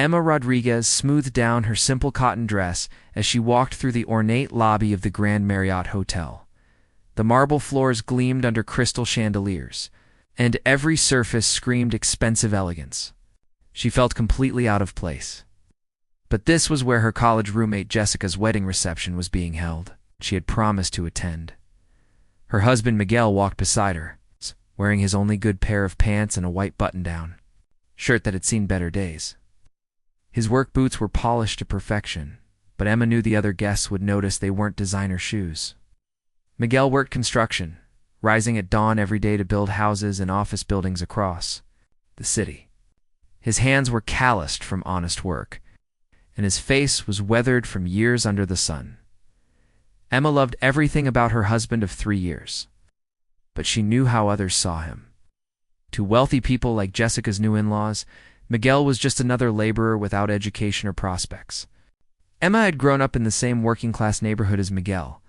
Emma Rodriguez smoothed down her simple cotton dress as she walked through the ornate lobby of the Grand Marriott Hotel. The marble floors gleamed under crystal chandeliers, and every surface screamed expensive elegance. She felt completely out of place. But this was where her college roommate Jessica's wedding reception was being held. She had promised to attend. Her husband Miguel walked beside her, wearing his only good pair of pants and a white button-down shirt that had seen better days. His work boots were polished to perfection, but Emma knew the other guests would notice they weren't designer shoes. Miguel worked construction, rising at dawn every day to build houses and office buildings across the city. His hands were calloused from honest work, and his face was weathered from years under the sun. Emma loved everything about her husband of 3 years, but she knew how others saw him. To wealthy people like Jessica's new in-laws, Miguel was just another laborer without education or prospects. Emma had grown up in the same working-class neighborhood as Miguel,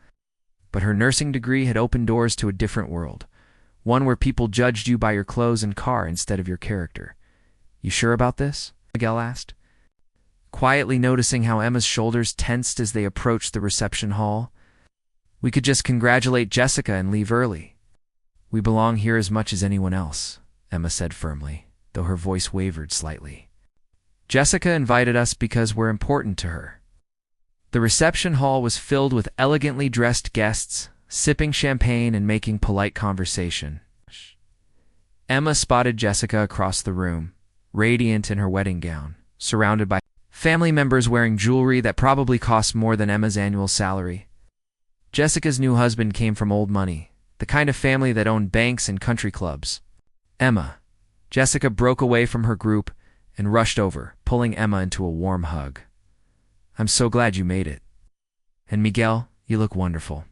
but her nursing degree had opened doors to a different world, one where people judged you by your clothes and car instead of your character. "You sure about this?" Miguel asked, quietly noticing how Emma's shoulders tensed as they approached the reception hall. "We could just congratulate Jessica and leave early. We belong here as much as anyone else," Emma said firmly, though her voice wavered slightly. "Jessica invited us because we're important to her." The reception hall was filled with elegantly dressed guests, sipping champagne and making polite conversation. Emma spotted Jessica across the room, radiant in her wedding gown, surrounded by family members wearing jewelry that probably cost more than Emma's annual salary. Jessica's new husband came from old money, the kind of family that owned banks and country clubs. Jessica broke away from her group and rushed over, pulling Emma into a warm hug. "I'm so glad you made it. And Miguel, you look wonderful."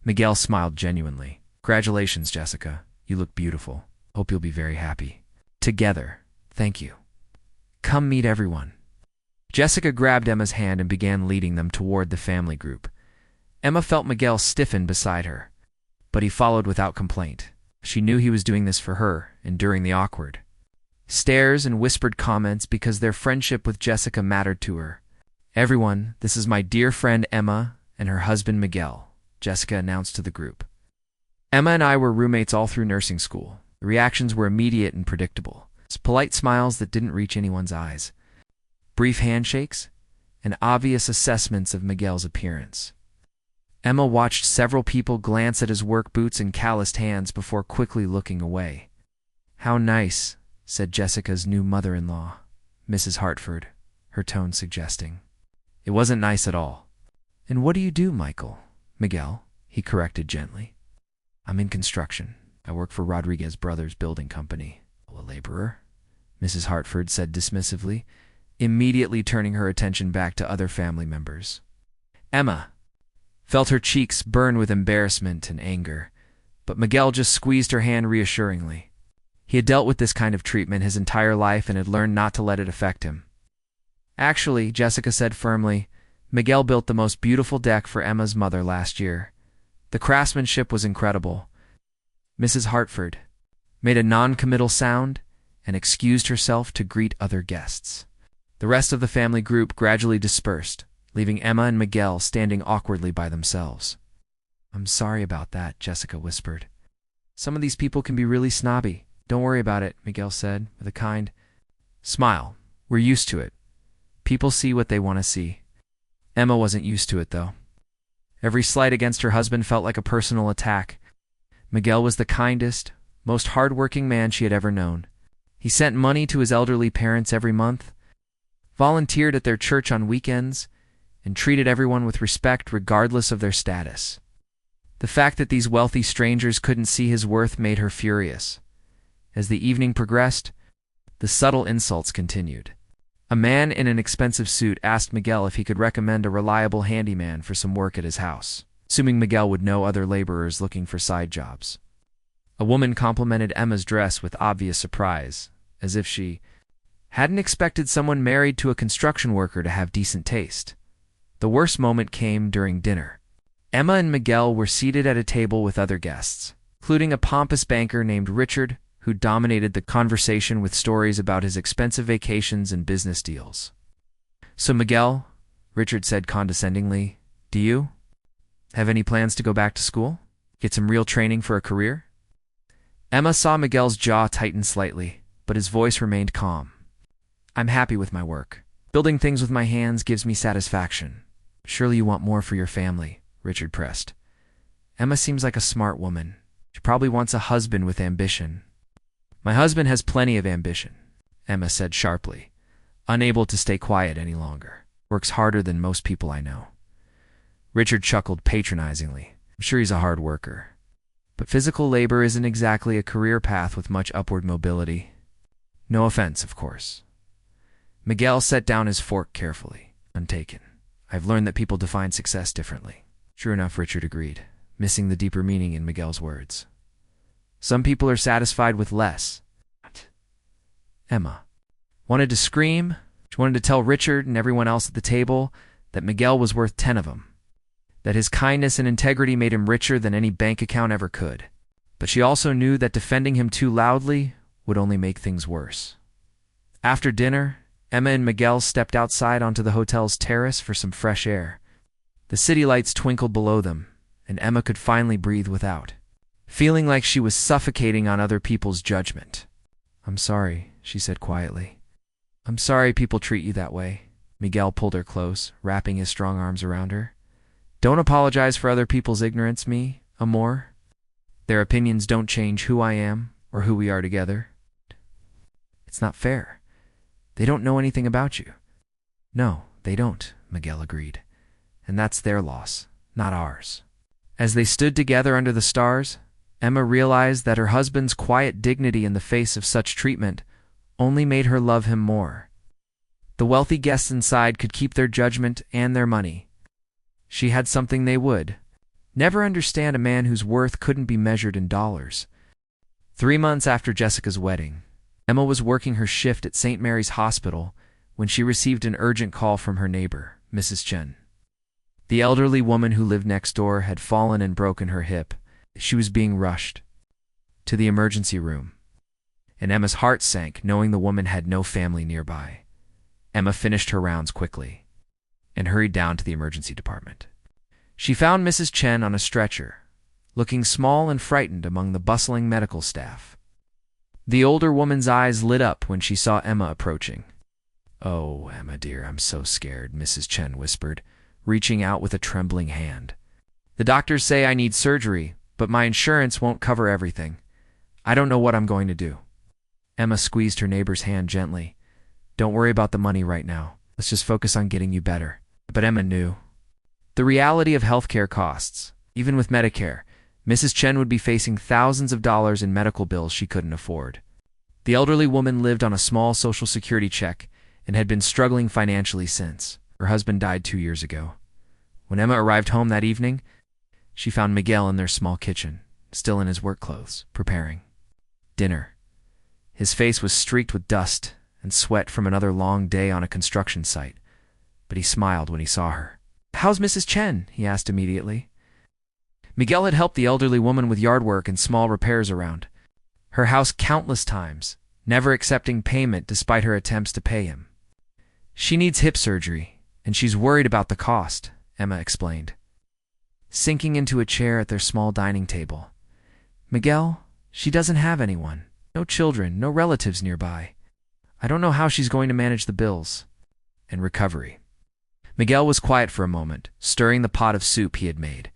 Miguel smiled genuinely. "Congratulations, Jessica. You look beautiful. Hope you'll be very happy. Together. Thank you. Come meet everyone." Jessica grabbed Emma's hand and began leading them toward the family group. Emma felt Miguel stiffen beside her, but he followed without complaint. She knew he was doing this for her, enduring the awkward stares and whispered comments because their friendship with Jessica mattered to her. "Everyone, this is my dear friend Emma and her husband Miguel," Jessica announced to the group. "Emma and I were roommates all through nursing school." The reactions were immediate and predictable. Polite smiles that didn't reach anyone's eyes, brief handshakes, and obvious assessments of Miguel's appearance. Emma watched several people glance at his work boots and calloused hands before quickly looking away. "How nice," said Jessica's new mother-in-law, Mrs. Hartford, her tone suggesting. "It wasn't nice at all." "And what do you do, Miguel?" he corrected gently. "I'm in construction. I work for Rodriguez Brothers Building Company." "A laborer?" Mrs. Hartford said dismissively, immediately turning her attention back to other family members. Emma felt her cheeks burn with embarrassment and anger, but Miguel just squeezed her hand reassuringly. He had dealt with this kind of treatment his entire life and had learned not to let it affect him. "Actually," Jessica said firmly, "Miguel built the most beautiful deck for Emma's mother last year. The craftsmanship was incredible." Mrs. Hartford made a non-committal sound and excused herself to greet other guests. The rest of the family group gradually dispersed, leaving Emma and Miguel standing awkwardly by themselves. "I'm sorry about that," Jessica whispered. "Some of these people can be really snobby." "Don't worry about it," Miguel said, with a kind smile. "We're used to it. People see what they want to see." Emma wasn't used to it, though. Every slight against her husband felt like a personal attack. Miguel was the kindest, most hard-working man she had ever known. He sent money to his elderly parents every month, volunteered at their church on weekends, and treated everyone with respect regardless of their status. The fact that these wealthy strangers couldn't see his worth made her furious. As the evening progressed, the subtle insults continued. A man in an expensive suit asked Miguel if he could recommend a reliable handyman for some work at his house, assuming Miguel would know other laborers looking for side jobs. A woman complimented Emma's dress with obvious surprise, as if she hadn't expected someone married to a construction worker to have decent taste. The worst moment came during dinner. Emma and Miguel were seated at a table with other guests, including a pompous banker named Richard, who dominated the conversation with stories about his expensive vacations and business deals. "So, Miguel," Richard said condescendingly, "do you have any plans to go back to school? Get some real training for a career?" Emma saw Miguel's jaw tighten slightly, but his voice remained calm. "I'm happy with my work. Building things with my hands gives me satisfaction." "Surely you want more for your family," Richard pressed. "Emma seems like a smart woman. She probably wants a husband with ambition." "My husband has plenty of ambition," Emma said sharply, unable to stay quiet any longer. "Works harder than most people I know." Richard chuckled patronizingly. "I'm sure he's a hard worker. But physical labor isn't exactly a career path with much upward mobility. No offense, of course." Miguel set down his fork carefully, untaken. "I've learned that people define success differently." "True enough," Richard agreed, missing the deeper meaning in Miguel's words. "Some people are satisfied with less." Emma wanted to scream. She wanted to tell Richard and everyone else at the table that Miguel was worth 10 of them, that his kindness and integrity made him richer than any bank account ever could. But she also knew that defending him too loudly would only make things worse. After dinner, Emma and Miguel stepped outside onto the hotel's terrace for some fresh air. The city lights twinkled below them, and Emma could finally breathe without feeling like she was suffocating on other people's judgment. "I'm sorry," she said quietly. "I'm sorry people treat you that way." Miguel pulled her close, wrapping his strong arms around her. "Don't apologize for other people's ignorance, mi amor. Their opinions don't change who I am or who we are together." "It's not fair. They don't know anything about you." "No, they don't," Miguel agreed. "And that's their loss, not ours." As they stood together under the stars, Emma realized that her husband's quiet dignity in the face of such treatment only made her love him more. The wealthy guests inside could keep their judgment and their money. She had something they would never understand: a man whose worth couldn't be measured in dollars. 3 months after Jessica's wedding, Emma was working her shift at St. Mary's Hospital when she received an urgent call from her neighbor, Mrs. Chen. The elderly woman who lived next door had fallen and broken her hip. She was being rushed to the emergency room, and Emma's heart sank knowing the woman had no family nearby. Emma finished her rounds quickly and hurried down to the emergency department. She found Mrs. Chen on a stretcher, looking small and frightened among the bustling medical staff. The older woman's eyes lit up when she saw Emma approaching. "Oh, Emma dear, I'm so scared," Mrs. Chen whispered, reaching out with a trembling hand. "The doctors say I need surgery, but my insurance won't cover everything. I don't know what I'm going to do." Emma squeezed her neighbor's hand gently. "Don't worry about the money right now. Let's just focus on getting you better." But Emma knew the reality of healthcare costs. Even with Medicare, Mrs. Chen would be facing thousands of dollars in medical bills she couldn't afford. The elderly woman lived on a small Social Security check and had been struggling financially since. Her husband died 2 years ago. When Emma arrived home that evening, she found Miguel in their small kitchen, still in his work clothes, preparing dinner. His face was streaked with dust and sweat from another long day on a construction site, but he smiled when he saw her. "How's Mrs. Chen?" he asked immediately. Miguel had helped the elderly woman with yard work and small repairs around her house countless times, never accepting payment despite her attempts to pay him. "She needs hip surgery, and she's worried about the cost," Emma explained, sinking into a chair at their small dining table. "Miguel, she doesn't have anyone. No children, no relatives nearby. I don't know how she's going to manage the bills and recovery." Miguel was quiet for a moment, stirring the pot of soup he had made.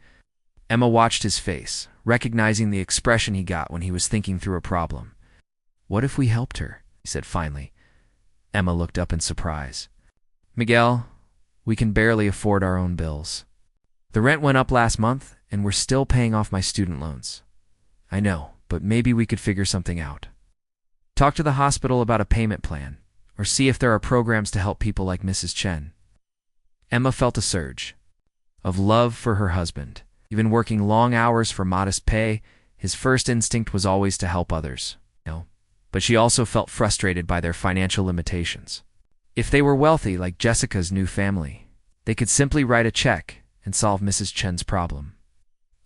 Emma watched his face, recognizing the expression he got when he was thinking through a problem. "What if we helped her?" he said finally. Emma looked up in surprise. "Miguel, we can barely afford our own bills. The rent went up last month, and we're still paying off my student loans." "I know, but maybe we could figure something out. Talk to the hospital about a payment plan, or see if there are programs to help people like Mrs. Chen." Emma felt a surge of love for her husband. Even working long hours for modest pay, his first instinct was always to help others. But she also felt frustrated by their financial limitations. If they were wealthy like Jessica's new family, they could simply write a check and solve Mrs. Chen's problem.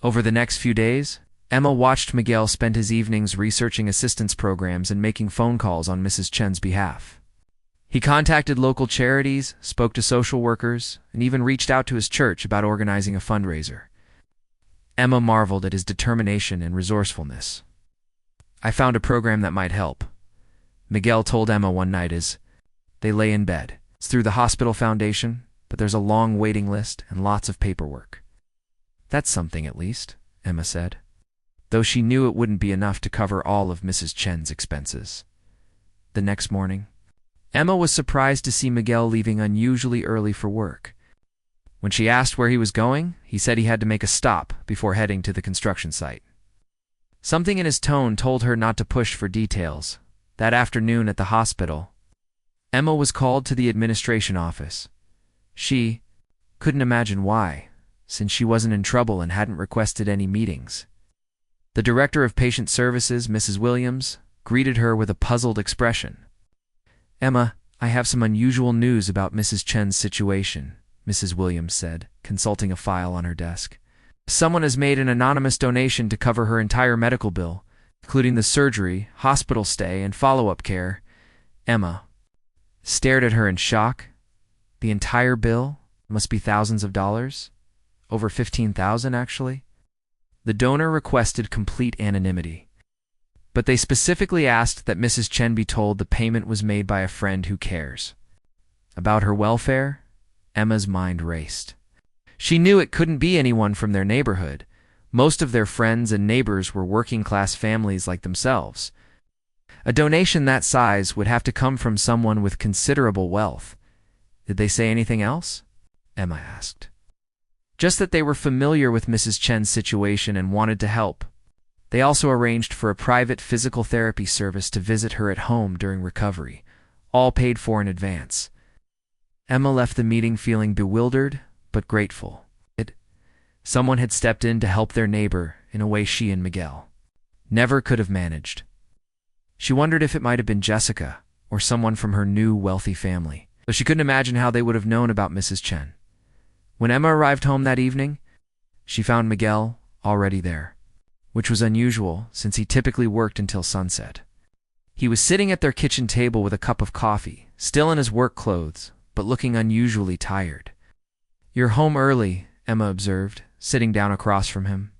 Over the next few days, Emma watched Miguel spend his evenings researching assistance programs and making phone calls on Mrs. Chen's behalf. He contacted local charities, spoke to social workers, and even reached out to his church about organizing a fundraiser. Emma marveled at his determination and resourcefulness. "I found a program that might help," Miguel told Emma one night as they lay in bed. "It's through the hospital foundation, but there's a long waiting list and lots of paperwork." "That's something at least," Emma said, though she knew it wouldn't be enough to cover all of Mrs. Chen's expenses. The next morning, Emma was surprised to see Miguel leaving unusually early for work. When she asked where he was going, he said he had to make a stop before heading to the construction site. Something in his tone told her not to push for details. That afternoon at the hospital, Emma was called to the administration office. She couldn't imagine why, since she wasn't in trouble and hadn't requested any meetings. The director of patient services, Mrs. Williams, greeted her with a puzzled expression. "Emma, I have some unusual news about Mrs. Chen's situation," Mrs. Williams said, consulting a file on her desk. "Someone has made an anonymous donation to cover her entire medical bill, including the surgery, hospital stay, and follow-up care." Emma stared at her in shock. The entire bill? Must be thousands of dollars? Over 15,000, actually? The donor requested complete anonymity, but they specifically asked that Mrs. Chen be told the payment was made by a friend who cares. About her welfare? Emma's mind raced. She knew it couldn't be anyone from their neighborhood. Most of their friends and neighbors were working-class families like themselves. A donation that size would have to come from someone with considerable wealth. Did they say anything else? Emma asked. Just that they were familiar with Mrs. Chen's situation and wanted to help. They also arranged for a private physical therapy service to visit her at home during recovery, all paid for in advance. Emma left the meeting feeling bewildered but grateful. Someone had stepped in to help their neighbor in a way she and Miguel never could have managed. She wondered if it might have been Jessica or someone from her new wealthy family, though she couldn't imagine how they would have known about Mrs. Chen. When Emma arrived home that evening, she found Miguel already there, which was unusual since he typically worked until sunset. He was sitting at their kitchen table with a cup of coffee, still in his work clothes, but looking unusually tired. "You're home early," Emma observed, sitting down across from him.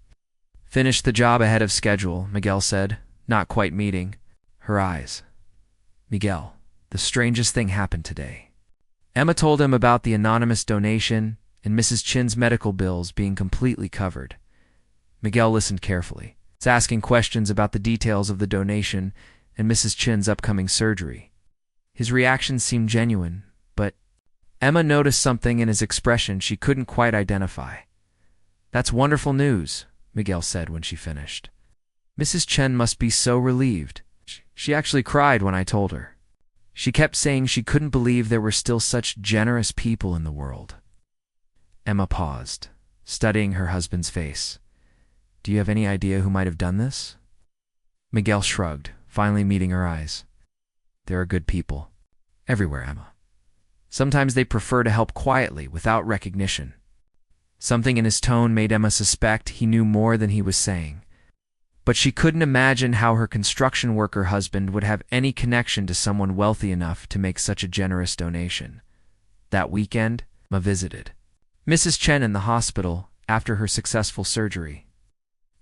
"Finished the job ahead of schedule," Miguel said, not quite meeting her eyes. "Miguel, the strangest thing happened today." Emma told him about the anonymous donation and Mrs. Chen's medical bills being completely covered. Miguel listened carefully, asking questions about the details of the donation and Mrs. Chen's upcoming surgery. His reaction seemed genuine, but Emma noticed something in his expression she couldn't quite identify. "That's wonderful news," Miguel said when she finished. "Mrs. Chen must be so relieved. She actually cried when I told her. She kept saying she couldn't believe there were still such generous people in the world." Emma paused, studying her husband's face. "Do you have any idea who might have done this?" Miguel shrugged, finally meeting her eyes. "There are good people everywhere, Emma. Sometimes they prefer to help quietly, without recognition." Something in his tone made Emma suspect he knew more than he was saying. But she couldn't imagine how her construction worker husband would have any connection to someone wealthy enough to make such a generous donation. That weekend, Emma visited Mrs. Chen in the hospital after her successful surgery.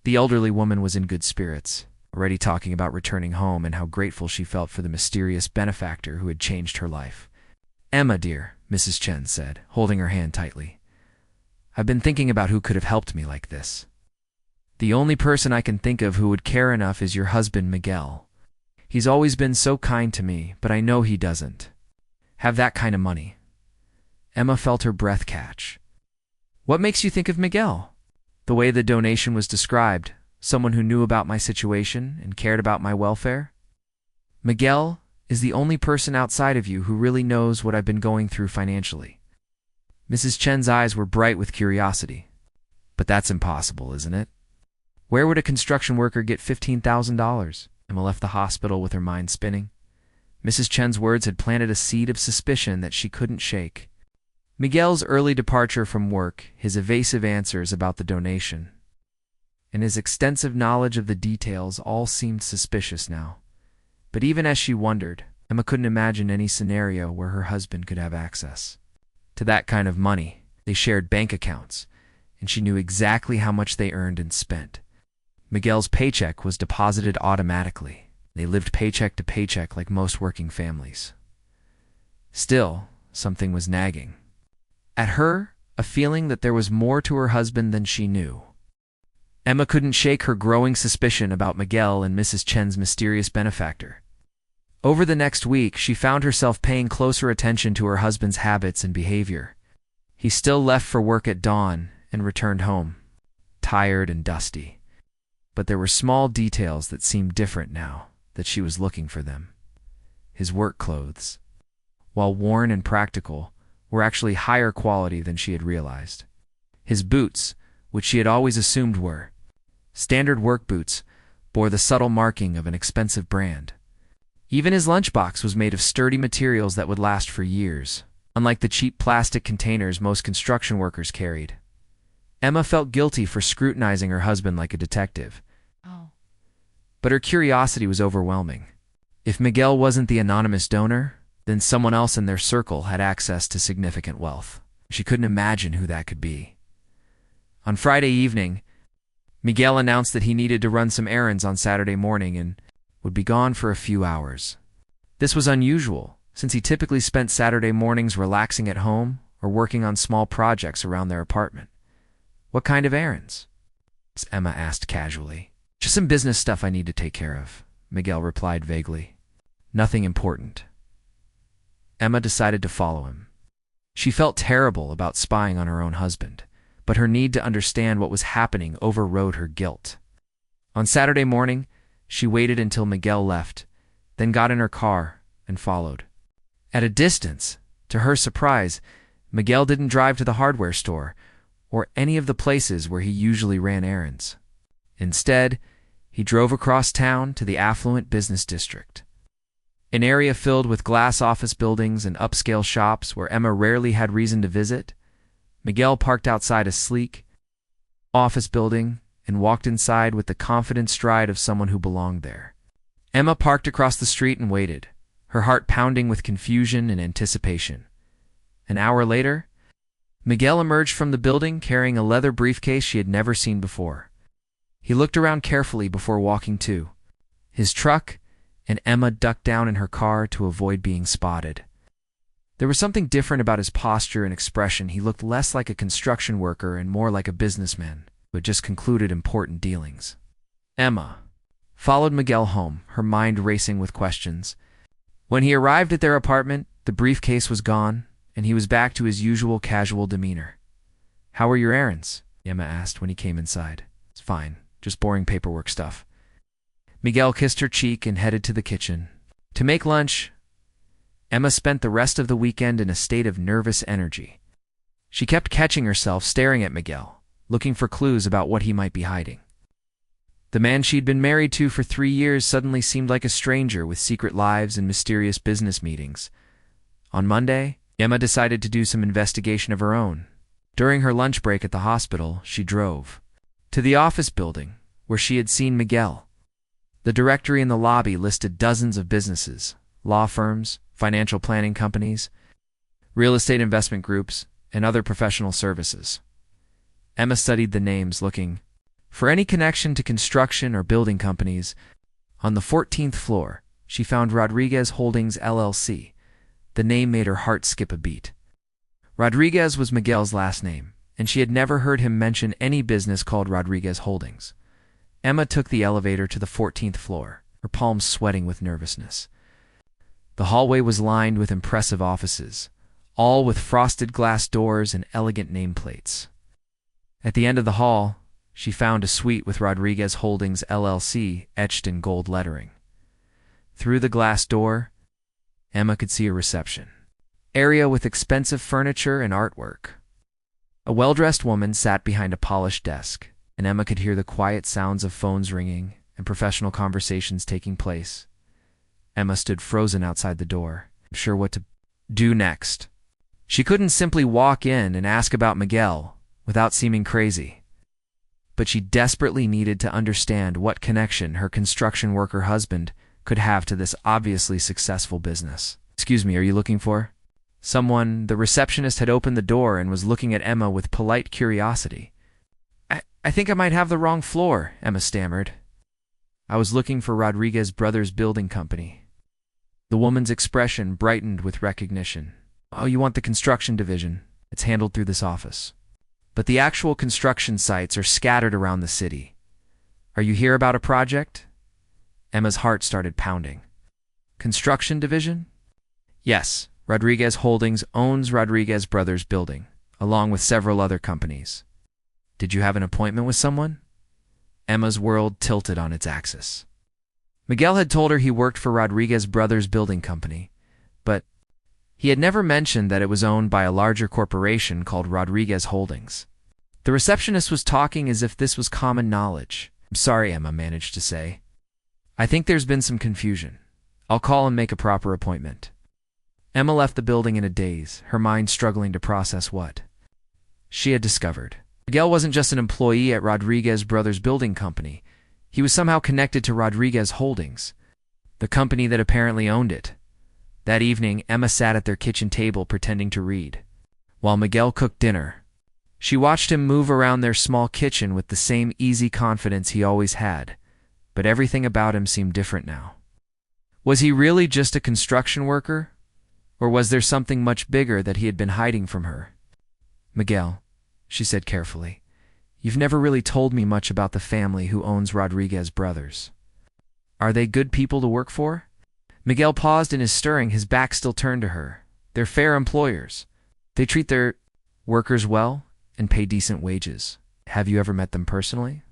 The elderly woman was in good spirits, already talking about returning home and how grateful she felt for the mysterious benefactor who had changed her life. "Emma, dear," Mrs. Chen said, holding her hand tightly, "I've been thinking about who could have helped me like this. The only person I can think of who would care enough is your husband, Miguel. He's always been so kind to me, but I know he doesn't have that kind of money." Emma felt her breath catch. "What makes you think of Miguel?" "The way the donation was described, someone who knew about my situation and cared about my welfare. Miguel is the only person outside of you who really knows what I've been going through financially." Mrs. Chen's eyes were bright with curiosity. "But that's impossible, isn't it? Where would a construction worker get $15,000? Emma left the hospital with her mind spinning. Mrs. Chen's words had planted a seed of suspicion that she couldn't shake. Miguel's early departure from work, his evasive answers about the donation. and his extensive knowledge of the details all seemed suspicious now. But even as she wondered, Emma couldn't imagine any scenario where her husband could have access to that kind of money. They shared bank accounts, and she knew exactly how much they earned and spent. Miguel's paycheck was deposited automatically. They lived paycheck to paycheck like most working families. Still, something was nagging at her, a feeling that there was more to her husband than she knew. Emma couldn't shake her growing suspicion about Miguel and Mrs. Chen's mysterious benefactor. Over the next week, she found herself paying closer attention to her husband's habits and behavior. He still left for work at dawn and returned home, tired and dusty. But there were small details that seemed different now that she was looking for them. His work clothes, while worn and practical, were actually higher quality than she had realized. His boots, which she had always assumed were standard work boots, bore the subtle marking of an expensive brand. Even his lunchbox was made of sturdy materials that would last for years, unlike the cheap plastic containers most construction workers carried. Emma felt guilty for scrutinizing her husband like a detective. But her curiosity was overwhelming. If Miguel wasn't the anonymous donor, then someone else in their circle had access to significant wealth. She couldn't imagine who that could be. On Friday evening, Miguel announced that he needed to run some errands on Saturday morning and would be gone for a few hours. This was unusual, since he typically spent Saturday mornings relaxing at home or working on small projects around their apartment. "What kind of errands?" Emma asked casually. "Just some business stuff I need to take care of," Miguel replied vaguely. "Nothing important." Emma decided to follow him. She felt terrible about spying on her own husband, but her need to understand what was happening overrode her guilt. On Saturday morning, she waited until Miguel left, then got in her car and followed. At a distance, to her surprise, Miguel didn't drive to the hardware store or any of the places where he usually ran errands. Instead, he drove across town to the affluent business district, an area filled with glass office buildings and upscale shops where Emma rarely had reason to visit. Miguel parked outside a sleek office building and walked inside with the confident stride of someone who belonged there. Emma parked across the street and waited, her heart pounding with confusion and anticipation. An hour later, Miguel emerged from the building carrying a leather briefcase she had never seen before. He looked around carefully before walking to his truck, and Emma ducked down in her car to avoid being spotted. There was something different about his posture and expression. He looked less like a construction worker and more like a businessman who had just concluded important dealings. Emma followed Miguel home, her mind racing with questions. When he arrived at their apartment, the briefcase was gone, and he was back to his usual casual demeanor. "How were your errands?" Emma asked when he came inside. "It's fine, just boring paperwork stuff." Miguel kissed her cheek and headed to the kitchen. To make lunch, Emma spent the rest of the weekend in a state of nervous energy. She kept catching herself staring at Miguel, looking for clues about what he might be hiding. The man she'd been married to for 3 years suddenly seemed like a stranger with secret lives and mysterious business meetings. On Monday, Emma decided to do some investigation of her own. During her lunch break at the hospital, she drove to the office building where she had seen Miguel. The directory in the lobby listed dozens of businesses, law firms, financial planning companies, real estate investment groups, and other professional services. Emma studied the names, looking for any connection to construction or building companies. On the 14th floor, she found Rodriguez Holdings LLC. The name made her heart skip a beat. Rodriguez was Miguel's last name, and she had never heard him mention any business called Rodriguez Holdings. Emma took the elevator to the 14th floor, her palms sweating with nervousness. The hallway was lined with impressive offices, all with frosted glass doors and elegant nameplates. At the end of the hall, she found a suite with Rodriguez Holdings LLC etched in gold lettering. Through the glass door, Emma could see a reception area with expensive furniture and artwork. A well-dressed woman sat behind a polished desk, and Emma could hear the quiet sounds of phones ringing and professional conversations taking place. Emma stood frozen outside the door, unsure what to do next. She couldn't simply walk in and ask about Miguel without seeming crazy. but she desperately needed to understand what connection her construction worker husband could have to this obviously successful business. "Excuse me, are you looking for someone?" The receptionist had opened the door and was looking at Emma with polite curiosity. I think I might have the wrong floor," Emma stammered. "I was looking for Rodriguez Brothers Building Company." The woman's expression brightened with recognition. "Oh, you want the construction division? It's handled through this office. But the actual construction sites are scattered around the city. Are you here about a project?" Emma's heart started pounding. "Construction division?" "Yes, Rodriguez Holdings owns Rodriguez Brothers Building, along with several other companies. Did you have an appointment with someone?" Emma's world tilted on its axis. Miguel had told her he worked for Rodriguez Brothers Building Company, but he had never mentioned that it was owned by a larger corporation called Rodriguez Holdings. The receptionist was talking as if this was common knowledge. "I'm sorry," Emma managed to say. "I think there's been some confusion. I'll call and make a proper appointment." Emma left the building in a daze, her mind struggling to process what she had discovered. Miguel wasn't just an employee at Rodriguez Brothers Building Company. He was somehow connected to Rodriguez Holdings, the company that apparently owned it. That evening, Emma sat at their kitchen table pretending to read, while Miguel cooked dinner. She watched him move around their small kitchen with the same easy confidence he always had, but everything about him seemed different now. Was he really just a construction worker? Or was there something much bigger that he had been hiding from her? "Miguel," she said carefully, "you've never really told me much about the family who owns Rodriguez Brothers. Are they good people to work for?" Miguel paused in his stirring, his back still turned to her. "They're fair employers. They treat their workers well and pay decent wages. Have you ever met them personally?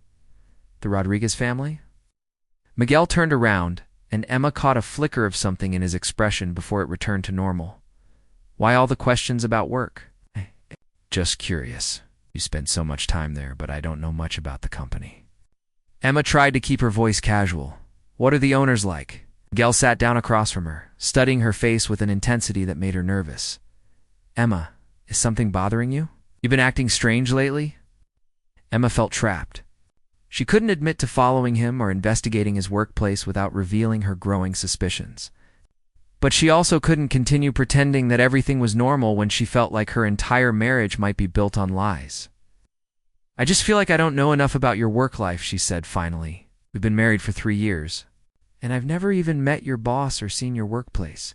The Rodriguez family?" Miguel turned around, and Emma caught a flicker of something in his expression before it returned to normal. "Why all the questions about work?" "Just curious. You spend so much time there, but I don't know much about the company." Emma tried to keep her voice casual. "What are the owners like?" Miguel sat down across from her, studying her face with an intensity that made her nervous. "Emma, is something bothering you? You've been acting strange lately?" Emma felt trapped. She couldn't admit to following him or investigating his workplace without revealing her growing suspicions. But she also couldn't continue pretending that everything was normal when she felt like her entire marriage might be built on lies. "I just feel like I don't know enough about your work life," she said finally. "We've been married for 3 years, and I've never even met your boss or seen your workplace."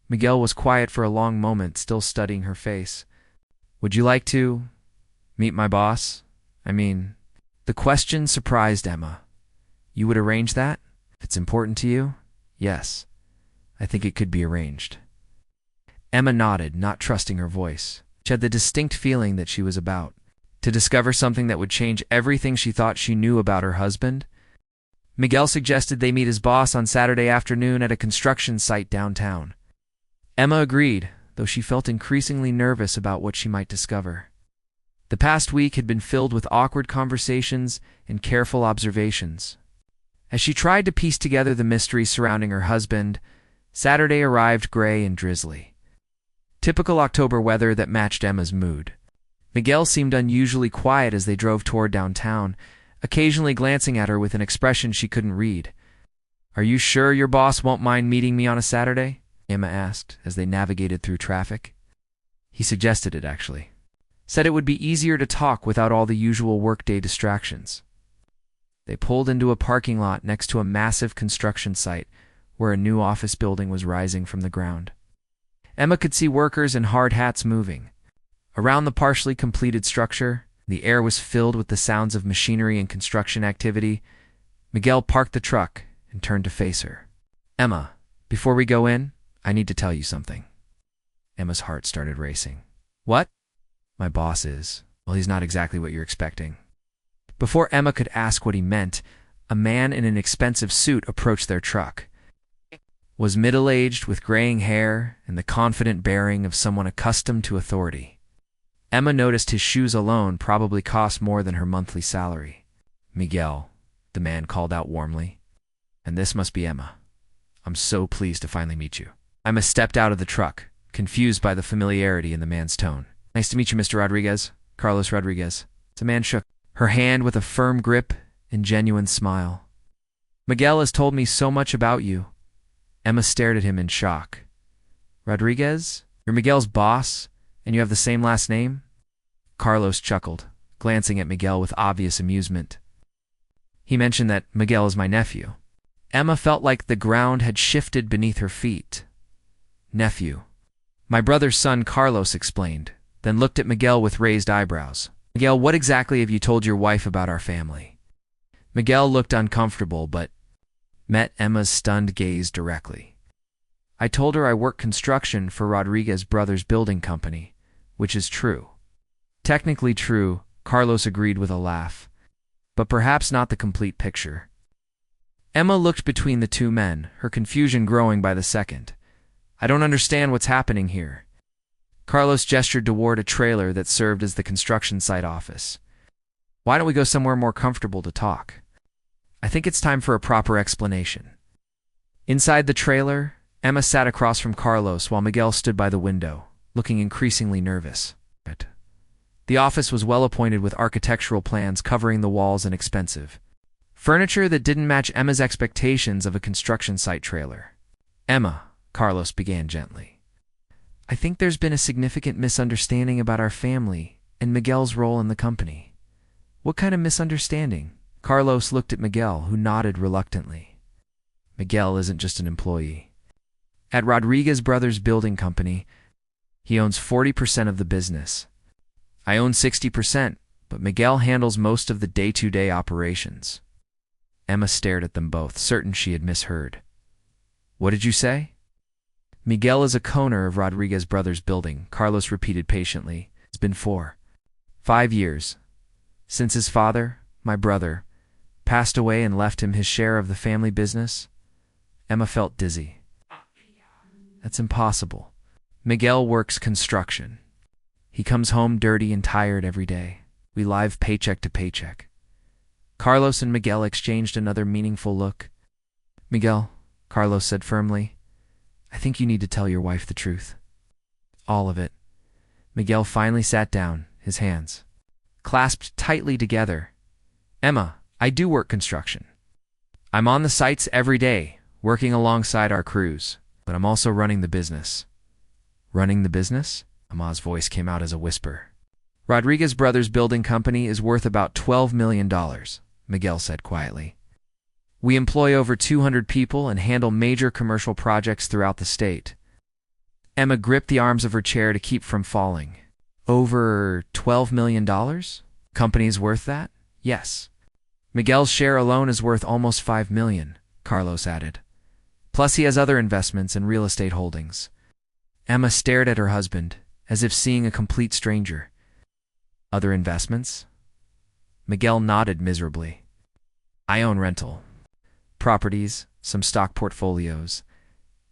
Miguel was quiet for a long moment, still studying her face. "Would you like to meet my boss? I mean..." The question surprised Emma. "You would arrange that? If it's important to you?" "Yes. I think it could be arranged." Emma nodded, not trusting her voice. She had the distinct feeling that she was about to discover something that would change everything she thought she knew about her husband. Miguel suggested they meet his boss on Saturday afternoon at a construction site downtown. Emma agreed, though she felt increasingly nervous about what she might discover. The past week had been filled with awkward conversations and careful observations. As she tried to piece together the mystery surrounding her husband, Saturday arrived gray and drizzly. Typical October weather that matched Emma's mood. Miguel seemed unusually quiet as they drove toward downtown, occasionally glancing at her with an expression she couldn't read. "Are you sure your boss won't mind meeting me on a Saturday?" Emma asked as they navigated through traffic. He suggested it, actually. Said it would be easier to talk without all the usual workday distractions. They pulled into a parking lot next to a massive construction site where a new office building was rising from the ground. Emma could see workers in hard hats moving. Around the partially completed structure, the air was filled with the sounds of machinery and construction activity. Miguel parked the truck and turned to face her. "Emma, before we go in, I need to tell you something." Emma's heart started racing. "What?" "My boss is. Well, he's not exactly what you're expecting." Before Emma could ask what he meant, a man in an expensive suit approached their truck. Was middle-aged with graying hair and the confident bearing of someone accustomed to authority. Emma noticed his shoes alone probably cost more than her monthly salary. "Miguel," the man called out warmly. "And this must be Emma. I'm so pleased to finally meet you." Emma stepped out of the truck, confused by the familiarity in the man's tone. "Nice to meet you, Mr. Rodriguez. Carlos Rodriguez." The man shook. her hand with a firm grip and genuine smile. "Miguel has told me so much about you." Emma stared at him in shock. "Rodriguez? You're Miguel's boss, and you have the same last name?" Carlos chuckled, glancing at Miguel with obvious amusement. "He mentioned that Miguel is my nephew." Emma felt like the ground had shifted beneath her feet. "Nephew." "My brother's son," Carlos explained, then looked at Miguel with raised eyebrows. "Miguel, what exactly have you told your wife about our family?" Miguel looked uncomfortable, but met Emma's stunned gaze directly. "I told her I work construction for Rodriguez Brothers Building Company, which is true." "Technically true," Carlos agreed with a laugh, "but perhaps not the complete picture." Emma looked between the two men, her confusion growing by the second. "I don't understand what's happening here." Carlos gestured toward a trailer that served as the construction site office. "Why don't we go somewhere more comfortable to talk? I think it's time for a proper explanation." Inside the trailer, Emma sat across from Carlos while Miguel stood by the window, looking increasingly nervous. The office was well appointed with architectural plans covering the walls and expensive furniture that didn't match Emma's expectations of a construction site trailer. "Emma," Carlos began gently, "I think there's been a significant misunderstanding about our family and Miguel's role in the company." "What kind of misunderstanding?" Carlos looked at Miguel, who nodded reluctantly. "Miguel isn't just an employee. At Rodriguez Brothers Building Company, he owns 40% of the business. I own 60%, but Miguel handles most of the day-to-day operations." Emma stared at them both, certain she had misheard. "What did you say?" "Miguel is a co-owner of Rodriguez Brothers Building," Carlos repeated patiently. "It's been 5 years since his father, my brother, passed away and left him his share of the family business." Emma felt dizzy. "That's impossible. Miguel works construction. He comes home dirty and tired every day. We live paycheck to paycheck." Carlos and Miguel exchanged another meaningful look. "Miguel," Carlos said firmly, "I think you need to tell your wife the truth. All of it." Miguel finally sat down, his hands clasped tightly together. "Emma, I do work construction. I'm on the sites every day, working alongside our crews, but I'm also running the business." "Running the business?" Emma's voice came out as a whisper. "Rodriguez Brothers Building Company is worth about $12 million, Miguel said quietly. "We employ over 200 people and handle major commercial projects throughout the state." Emma gripped the arms of her chair to keep from falling. "Over $12 million? Company's worth that?" "Yes." "Miguel's share alone is worth almost $5 million, Carlos added. "Plus he has other investments and real estate holdings." Emma stared at her husband, as if seeing a complete stranger. "Other investments?" Miguel nodded miserably. "I own rental properties, some stock portfolios,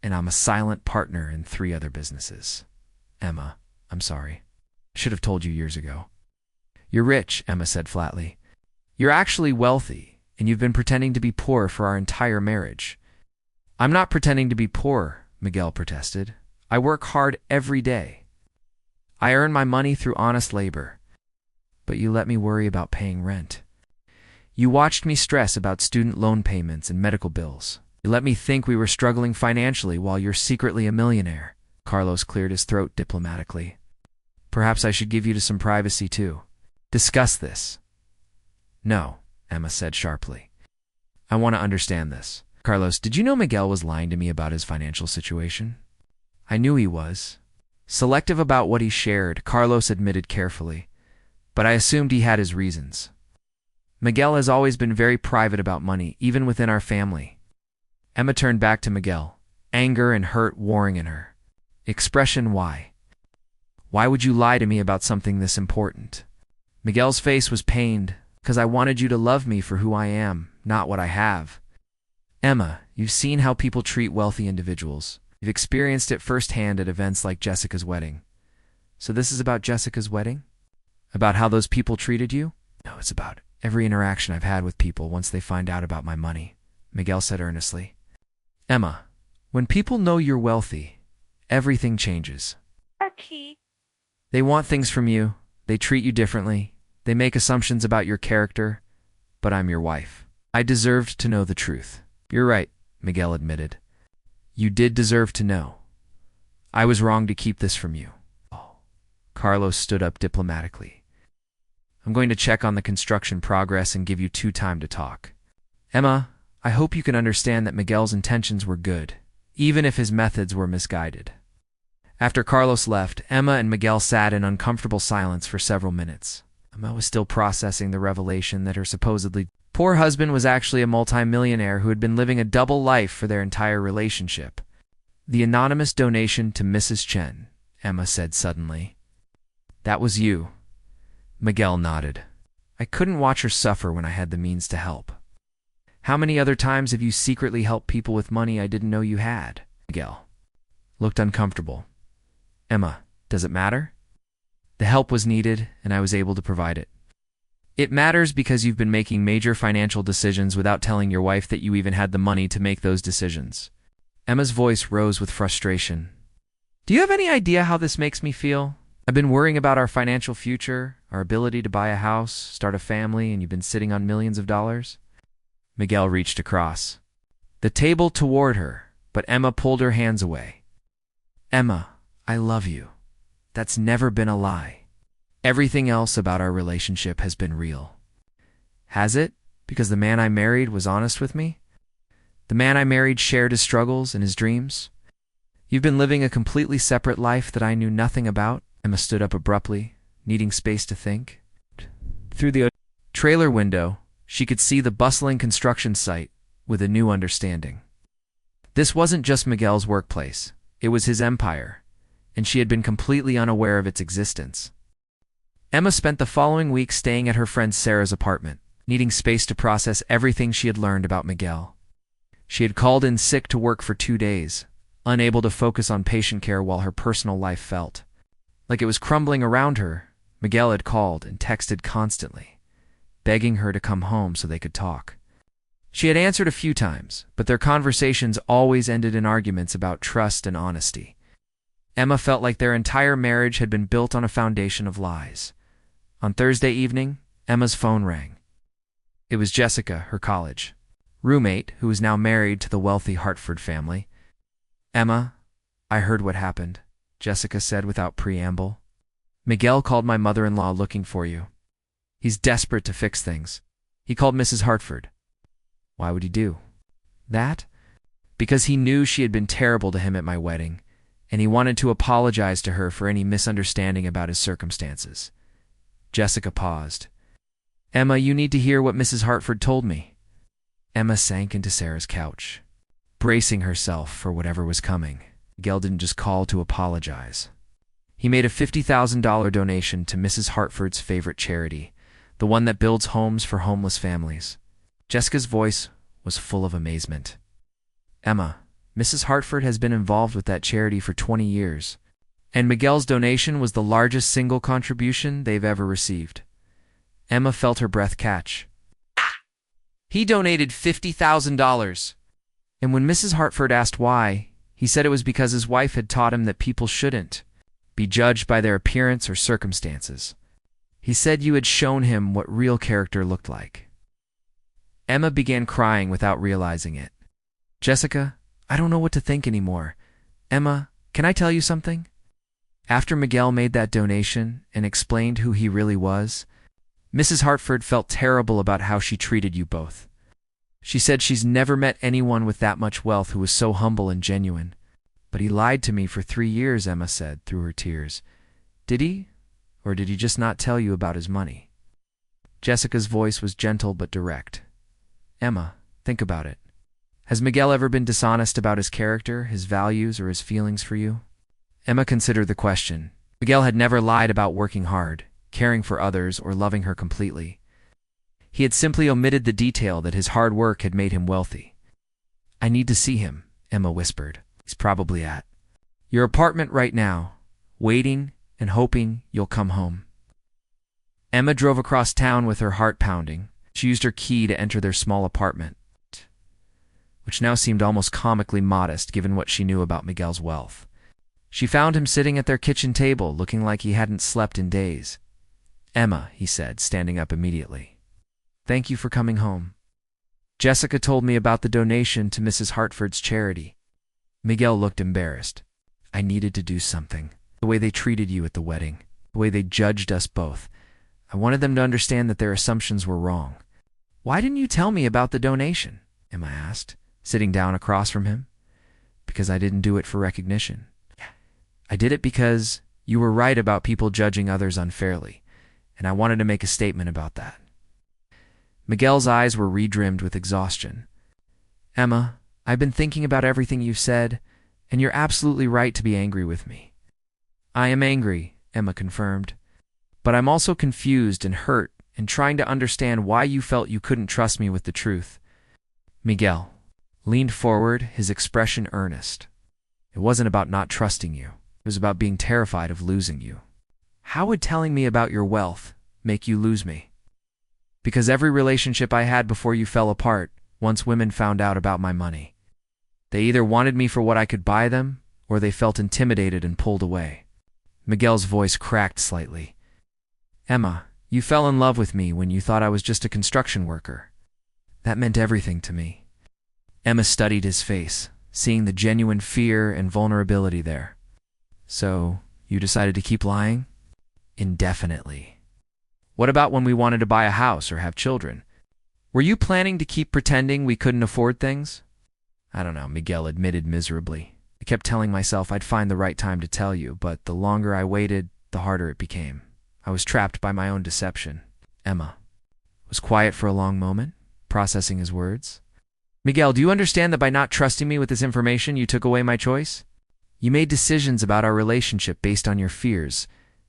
and I'm a silent partner in 3 other businesses." "Emma, I'm sorry. Should have told you years ago." "You're rich," Emma said flatly. "You're actually wealthy, and you've been pretending to be poor for our entire marriage." "I'm not pretending to be poor," Miguel protested. "I work hard every day. I earn my money through honest labor. But you let me worry about paying rent. You watched me stress about student loan payments and medical bills. You let me think we were struggling financially while you're secretly a millionaire." Carlos cleared his throat diplomatically. "Perhaps I should give you some privacy too. Discuss this." "No," Emma said sharply. "I want to understand this." "Carlos, did you know Miguel was lying to me about his financial situation?" "I knew he was. Selective about what he shared," Carlos admitted carefully. "But I assumed he had his reasons. Miguel has always been very private about money, even within our family." Emma turned back to Miguel, anger and hurt warring in her. Expression, "Why? Why would you lie to me about something this important?" Miguel's face was pained. "Because I wanted you to love me for who I am, not what I have." "Emma, you've seen how people treat wealthy individuals. You've experienced it firsthand at events like Jessica's wedding. So this is about Jessica's wedding? About how those people treated you?" "No, it's about every interaction I've had with people once they find out about my money," Miguel said earnestly. "Emma, when people know you're wealthy, everything changes. Okay. They want things from you, they treat you differently, They make assumptions about your character, but I'm your wife. I deserved to know the truth. You're right, Miguel admitted. You did deserve to know. I was wrong to keep this from you. Oh. Carlos stood up diplomatically. I'm going to check on the construction progress and give you time to talk. Emma, I hope you can understand that Miguel's intentions were good, even if his methods were misguided. After Carlos left, Emma and Miguel sat in uncomfortable silence for several minutes. Emma was still processing the revelation that her supposedly poor husband was actually a multimillionaire who had been living a double life for their entire relationship. The anonymous donation to Mrs. Chen, Emma said suddenly. That was you. Miguel nodded. I couldn't watch her suffer when I had the means to help. How many other times have you secretly helped people with money I didn't know you had? Miguel looked uncomfortable. Emma, does it matter? The help was needed, and I was able to provide it. It matters because you've been making major financial decisions without telling your wife that you even had the money to make those decisions. Emma's voice rose with frustration. Do you have any idea how this makes me feel? I've been worrying about our financial future, our ability to buy a house, start a family, and you've been sitting on millions of dollars? Miguel reached across the table toward her, but Emma pulled her hands away. Emma, I love you. That's never been a lie. Everything else about our relationship has been real. Has it? Because the man I married was honest with me? The man I married shared his struggles and his dreams? You've been living a completely separate life that I knew nothing about? Emma stood up abruptly, needing space to think. Through the trailer window, she could see the bustling construction site with a new understanding. This wasn't just Miguel's workplace. It was his empire, and she had been completely unaware of its existence. Emma spent the following week staying at her friend Sarah's apartment, needing space to process everything she had learned about Miguel. She had called in sick to work for 2 days, unable to focus on patient care while her personal life felt like it was crumbling around her. Miguel had called and texted constantly, begging her to come home so they could talk. She had answered a few times, but their conversations always ended in arguments about trust and honesty. Emma felt like their entire marriage had been built on a foundation of lies. On Thursday evening, Emma's phone rang. It was Jessica, her college roommate, who was now married to the wealthy Hartford family. Emma, I heard what happened, Jessica said without preamble. Miguel called my mother-in-law looking for you. He's desperate to fix things. He called Mrs. Hartford. Why would he do that? Because he knew she had been terrible to him at my wedding, and he wanted to apologize to her for any misunderstanding about his circumstances. Jessica paused. Emma, you need to hear what Mrs. Hartford told me. Emma sank into Sarah's couch, bracing herself for whatever was coming. Miguel didn't just call to apologize. He made a $50,000 donation to Mrs. Hartford's favorite charity, the one that builds homes for homeless families. Jessica's voice was full of amazement. Emma, Mrs. Hartford has been involved with that charity for 20 years, and Miguel's donation was the largest single contribution they've ever received. Emma felt her breath catch. He donated $50,000. And when Mrs. Hartford asked why, he said it was because his wife had taught him that people shouldn't be judged by their appearance or circumstances. He said you had shown him what real character looked like. Emma began crying without realizing it. Jessica, I don't know what to think anymore. Emma, can I tell you something? After Miguel made that donation and explained who he really was, Mrs. Hartford felt terrible about how she treated you both. She said she's never met anyone with that much wealth who was so humble and genuine. But he lied to me for 3 years, Emma said through her tears. Did he? Or did he just not tell you about his money? Jessica's voice was gentle but direct. Emma, think about it. Has Miguel ever been dishonest about his character, his values, or his feelings for you? Emma considered the question. Miguel had never lied about working hard, caring for others, or loving her completely. He had simply omitted the detail that his hard work had made him wealthy. I need to see him, Emma whispered. He's probably at your apartment right now, waiting and hoping you'll come home. Emma drove across town with her heart pounding. She used her key to enter their small apartment, which now seemed almost comically modest given what she knew about Miguel's wealth. She found him sitting at their kitchen table, looking like he hadn't slept in days. Emma, he said, standing up immediately. Thank you for coming home. Jessica told me about the donation to Mrs. Hartford's charity. Miguel looked embarrassed. I needed to do something. The way they treated you at the wedding, the way they judged us both. I wanted them to understand that their assumptions were wrong. Why didn't you tell me about the donation? Emma asked, sitting down across from him. Because I didn't do it for recognition. I did it because you were right about people judging others unfairly, and I wanted to make a statement about that. Miguel's eyes were redrimmed with exhaustion. Emma, I've been thinking about everything you've said, and you're absolutely right to be angry with me. I am angry, Emma confirmed, but I'm also confused and hurt and trying to understand why you felt you couldn't trust me with the truth. Miguel leaned forward, his expression earnest. It wasn't about not trusting you. It was about being terrified of losing you. How would telling me about your wealth make you lose me? Because every relationship I had before you fell apart, once women found out about my money. They either wanted me for what I could buy them, or they felt intimidated and pulled away. Miguel's voice cracked slightly. Emma, you fell in love with me when you thought I was just a construction worker. That meant everything to me. Emma studied his face, seeing the genuine fear and vulnerability there. So, you decided to keep lying? Indefinitely. What about when we wanted to buy a house or have children? Were you planning to keep pretending we couldn't afford things? I don't know, Miguel admitted miserably. I kept telling myself I'd find the right time to tell you, but the longer I waited, the harder it became. I was trapped by my own deception. Emma was quiet for a long moment, processing his words. Miguel, do you understand that by not trusting me with this information, you took away my choice? You made decisions about our relationship based on your fears,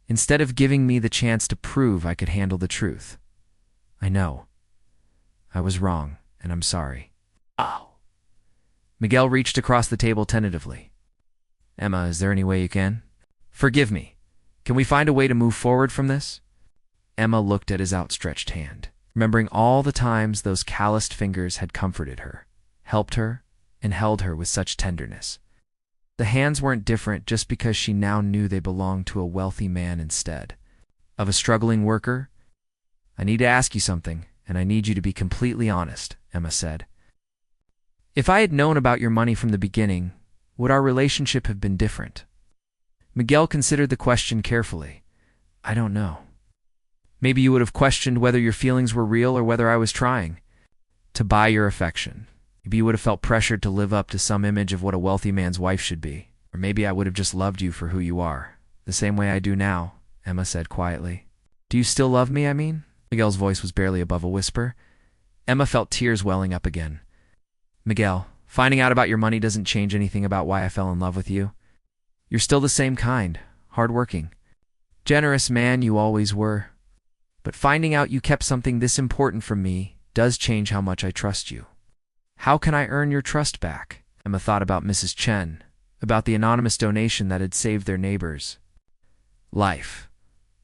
instead of giving me the chance to prove I could handle the truth. I know. I was wrong, and I'm sorry. Oh. Miguel reached across the table tentatively. Emma, is there any way you can? Forgive me. Can we find a way to move forward from this? Emma looked at his outstretched hand, remembering all the times those calloused fingers had comforted her, helped her, and held her with such tenderness. The hands weren't different just because she now knew they belonged to a wealthy man instead of a struggling worker. I need to ask you something, and I need you to be completely honest, Emma said. If I had known about your money from the beginning, would our relationship have been different? Miguel considered the question carefully. I don't know. Maybe you would have questioned whether your feelings were real or whether I was trying to buy your affection. Maybe you would have felt pressured to live up to some image of what a wealthy man's wife should be. Or maybe I would have just loved you for who you are, the same way I do now, Emma said quietly. Do you still love me, I mean? Miguel's voice was barely above a whisper. Emma felt tears welling up again. Miguel, finding out about your money doesn't change anything about why I fell in love with you. You're still the same kind, hardworking, generous man you always were. But finding out you kept something this important from me does change how much I trust you. How can I earn your trust back? Emma thought about Mrs. Chen, about the anonymous donation that had saved their neighbor's life,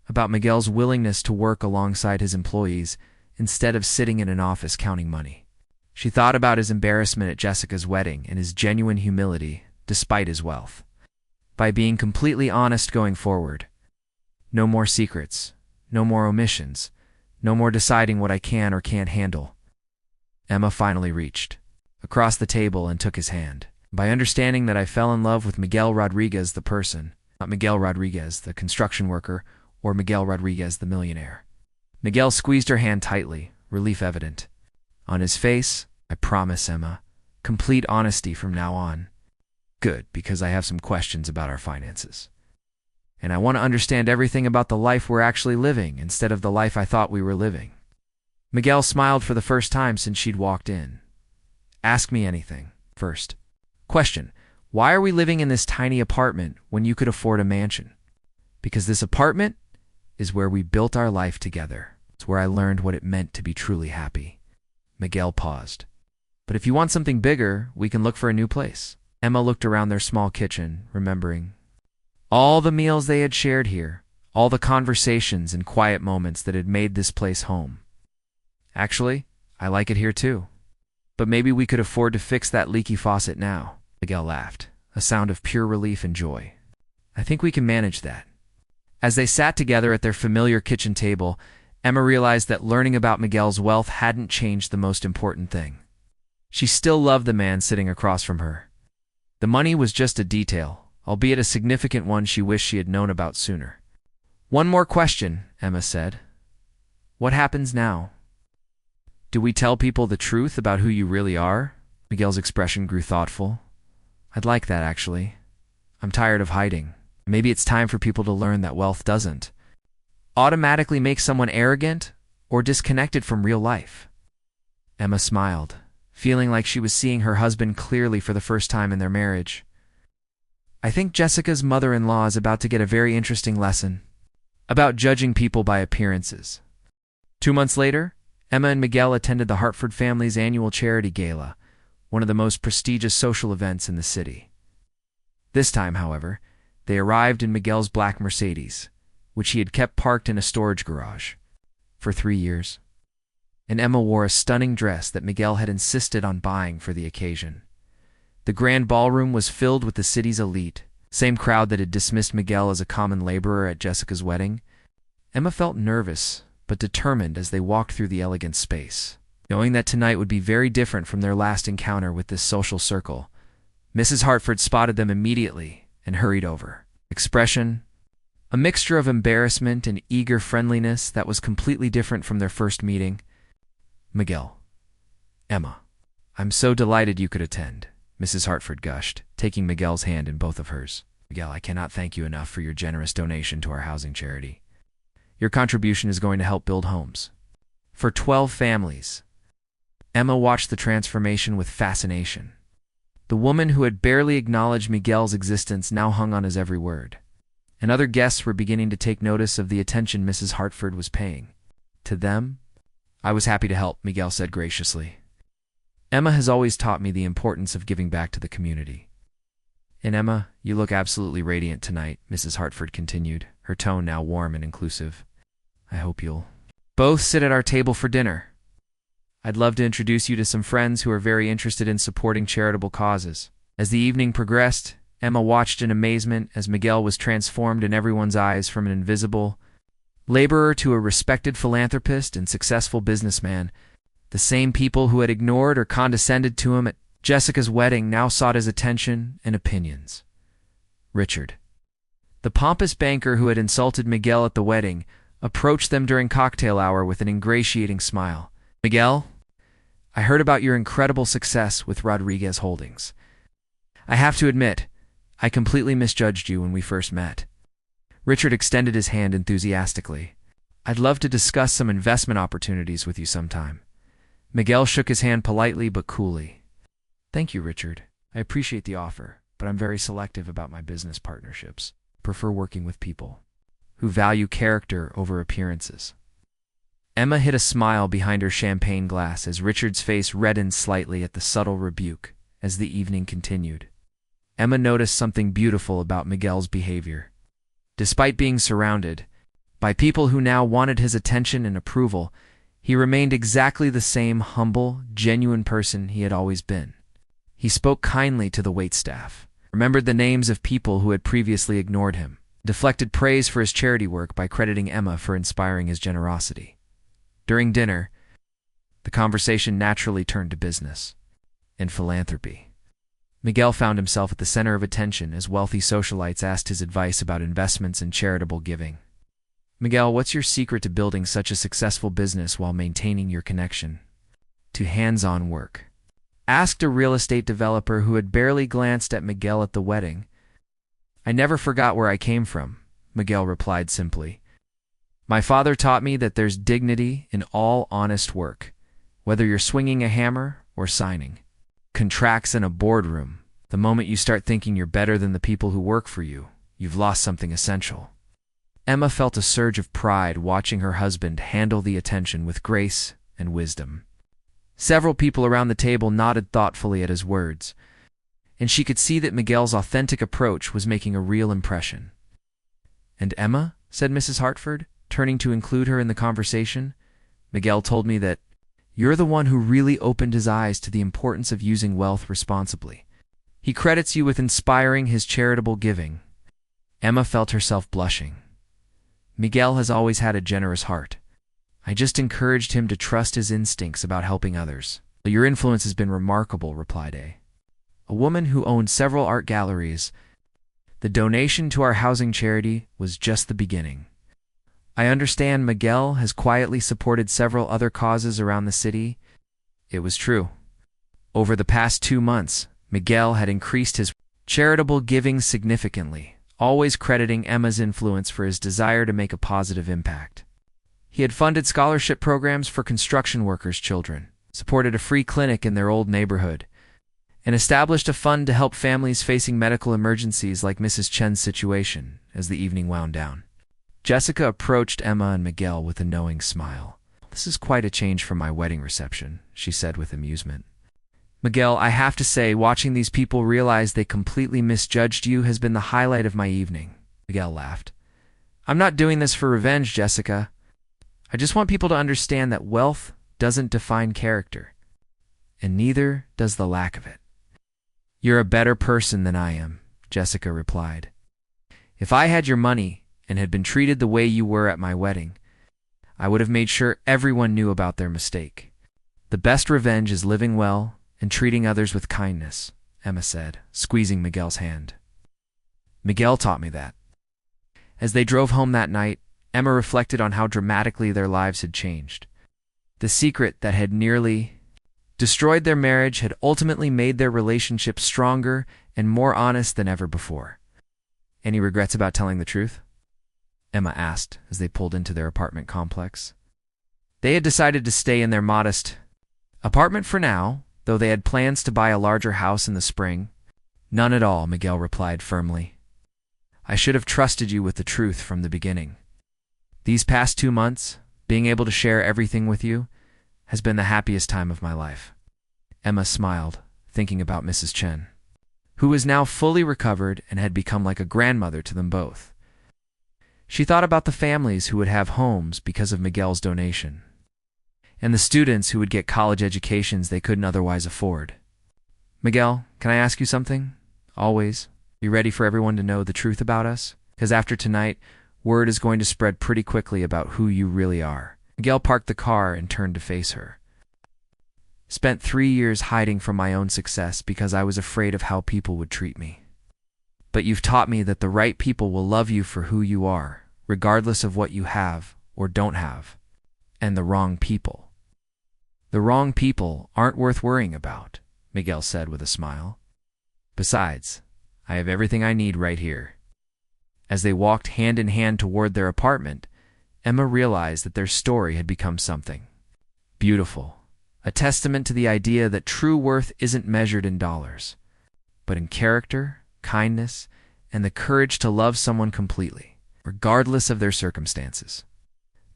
about Miguel's willingness to work alongside his employees instead of sitting in an office counting money. She thought about his embarrassment at Jessica's wedding and his genuine humility despite his wealth. By being completely honest going forward. No more secrets, no more omissions, no more deciding what I can or can't handle. Emma finally reached across the table and took his hand. By understanding that I fell in love with Miguel Rodriguez the person, not Miguel Rodriguez the construction worker or Miguel Rodriguez the millionaire. Miguel squeezed her hand tightly, relief evident. On his face, I promise, Emma, complete honesty from now on. Good, because I have some questions about our finances. And I want to understand everything about the life we're actually living instead of the life I thought we were living. Miguel smiled for the first time since she'd walked in. Ask me anything, first. Question, why are we living in this tiny apartment when you could afford a mansion? Because this apartment is where we built our life together. It's where I learned what it meant to be truly happy. Miguel paused. But if you want something bigger, we can look for a new place. Emma looked around their small kitchen, remembering all the meals they had shared here, all the conversations and quiet moments that had made this place home. Actually, I like it here too. But maybe we could afford to fix that leaky faucet now. Miguel laughed, a sound of pure relief and joy. I think we can manage that. As they sat together at their familiar kitchen table, Emma realized that learning about Miguel's wealth hadn't changed the most important thing. She still loved the man sitting across from her. The money was just a detail, albeit a significant one she wished she had known about sooner. "One more question," Emma said. "What happens now? Do we tell people the truth about who you really are?" Miguel's expression grew thoughtful. "I'd like that, actually. I'm tired of hiding. Maybe it's time for people to learn that wealth doesn't automatically make someone arrogant or disconnected from real life." Emma smiled, feeling like she was seeing her husband clearly for the first time in their marriage. "I think Jessica's mother-in-law is about to get a very interesting lesson about judging people by appearances." 2 months later, Emma and Miguel attended the Hartford family's annual charity gala, one of the most prestigious social events in the city. This time, however, they arrived in Miguel's black Mercedes, which he had kept parked in a storage garage for 3 years. And Emma wore a stunning dress that Miguel had insisted on buying for the occasion. The grand ballroom was filled with the city's elite, same crowd that had dismissed Miguel as a common laborer at Jessica's wedding. Emma felt nervous, but determined as they walked through the elegant space, knowing that tonight would be very different from their last encounter with this social circle. Mrs. Hartford spotted them immediately and hurried over. Expression, a mixture of embarrassment and eager friendliness that was completely different from their first meeting. "Miguel, Emma, I'm so delighted you could attend," Mrs. Hartford gushed, taking Miguel's hand in both of hers. "Miguel, I cannot thank you enough for your generous donation to our housing charity. Your contribution is going to help build homes for 12 families." Emma watched the transformation with fascination. The woman who had barely acknowledged Miguel's existence now hung on his every word, and other guests were beginning to take notice of the attention Mrs. Hartford was paying to them. "I was happy to help," Miguel said graciously. "Emma has always taught me the importance of giving back to the community." "And Emma, you look absolutely radiant tonight," Mrs. Hartford continued, her tone now warm and inclusive. "I hope you'll both sit at our table for dinner. I'd love to introduce you to some friends who are very interested in supporting charitable causes." As the evening progressed, Emma watched in amazement as Miguel was transformed in everyone's eyes from an invisible laborer to a respected philanthropist and successful businessman. The same people who had ignored or condescended to him at Jessica's wedding now sought his attention and opinions. Richard, the pompous banker who had insulted Miguel at the wedding, approached them during cocktail hour with an ingratiating smile. "Miguel, I heard about your incredible success with Rodriguez Holdings. I have to admit, I completely misjudged you when we first met." Richard extended his hand enthusiastically. "I'd love to discuss some investment opportunities with you sometime." Miguel shook his hand politely but coolly. "Thank you, Richard. I appreciate the offer, but I'm very selective about my business partnerships. I prefer working with people who value character over appearances." Emma hid a smile behind her champagne glass as Richard's face reddened slightly at the subtle rebuke as the evening continued. Emma noticed something beautiful about Miguel's behavior. Despite being surrounded by people who now wanted his attention and approval, he remained exactly the same humble, genuine person he had always been. He spoke kindly to the waitstaff, remembered the names of people who had previously ignored him, deflected praise for his charity work by crediting Emma for inspiring his generosity. During dinner, the conversation naturally turned to business and philanthropy. Miguel found himself at the center of attention as wealthy socialites asked his advice about investments and charitable giving. "Miguel, what's your secret to building such a successful business while maintaining your connection to hands-on work?" asked a real estate developer who had barely glanced at Miguel at the wedding. "I never forgot where I came from," Miguel replied simply. "My father taught me that there's dignity in all honest work, whether you're swinging a hammer or signing contracts in a boardroom. The moment you start thinking you're better than the people who work for you, you've lost something essential." Emma felt a surge of pride watching her husband handle the attention with grace and wisdom. Several people around the table nodded thoughtfully at his words, and she could see that Miguel's authentic approach was making a real impression. "And Emma," said Mrs. Hartford, turning to include her in the conversation, "Miguel told me that you're the one who really opened his eyes to the importance of using wealth responsibly. He credits you with inspiring his charitable giving." Emma felt herself blushing. Miguel has always had a generous heart. I just encouraged him to trust his instincts about helping others. Your influence has been remarkable, replied a woman who owned several art galleries. The donation to our housing charity was just the beginning. I understand Miguel has quietly supported several other causes around the city. It was true. Over the past 2 months, Miguel had increased his charitable giving significantly, always crediting Emma's influence for his desire to make a positive impact. He had funded scholarship programs for construction workers' children, supported a free clinic in their old neighborhood, and established a fund to help families facing medical emergencies like Mrs. Chen's situation as the evening wound down. Jessica approached Emma and Miguel with a knowing smile. This is quite a change from my wedding reception, she said with amusement. Miguel, I have to say, watching these people realize they completely misjudged you has been the highlight of my evening. Miguel laughed. I'm not doing this for revenge, Jessica. I just want people to understand that wealth doesn't define character, and neither does the lack of it. You're a better person than I am, Jessica replied. If I had your money and had been treated the way you were at my wedding, I would have made sure everyone knew about their mistake. The best revenge is living well and treating others with kindness, Emma said, squeezing Miguel's hand. Miguel taught me that. As they drove home that night, Emma reflected on how dramatically their lives had changed. The secret that had nearly destroyed their marriage had ultimately made their relationship stronger and more honest than ever before. Any regrets about telling the truth? Emma asked as they pulled into their apartment complex. They had decided to stay in their modest apartment for now, though they had plans to buy a larger house in the spring. None at all, Miguel replied firmly. I should have trusted you with the truth from the beginning. These past 2 months, being able to share everything with you, has been the happiest time of my life. Emma smiled, thinking about Mrs. Chen, who was now fully recovered and had become like a grandmother to them both. She thought about the families who would have homes because of Miguel's donation, and the students who would get college educations they couldn't otherwise afford. Miguel, can I ask you something? Always. Be ready for everyone to know the truth about us? Because after tonight, word is going to spread pretty quickly about who you really are. Miguel parked the car and turned to face her. Spent 3 years hiding from my own success because I was afraid of how people would treat me. But you've taught me that the right people will love you for who you are, regardless of what you have or don't have. And the wrong people. The wrong people aren't worth worrying about, Miguel said with a smile. Besides, I have everything I need right here. As they walked hand in hand toward their apartment, Emma realized that their story had become something beautiful, a testament to the idea that true worth isn't measured in dollars, but in character, kindness, and the courage to love someone completely, regardless of their circumstances.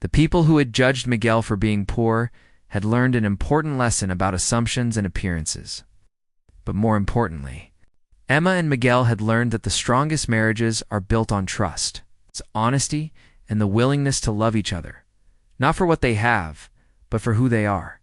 The people who had judged Miguel for being poor had learned an important lesson about assumptions and appearances. But more importantly, Emma and Miguel had learned that the strongest marriages are built on trust, it's honesty, and the willingness to love each other, not for what they have, but for who they are.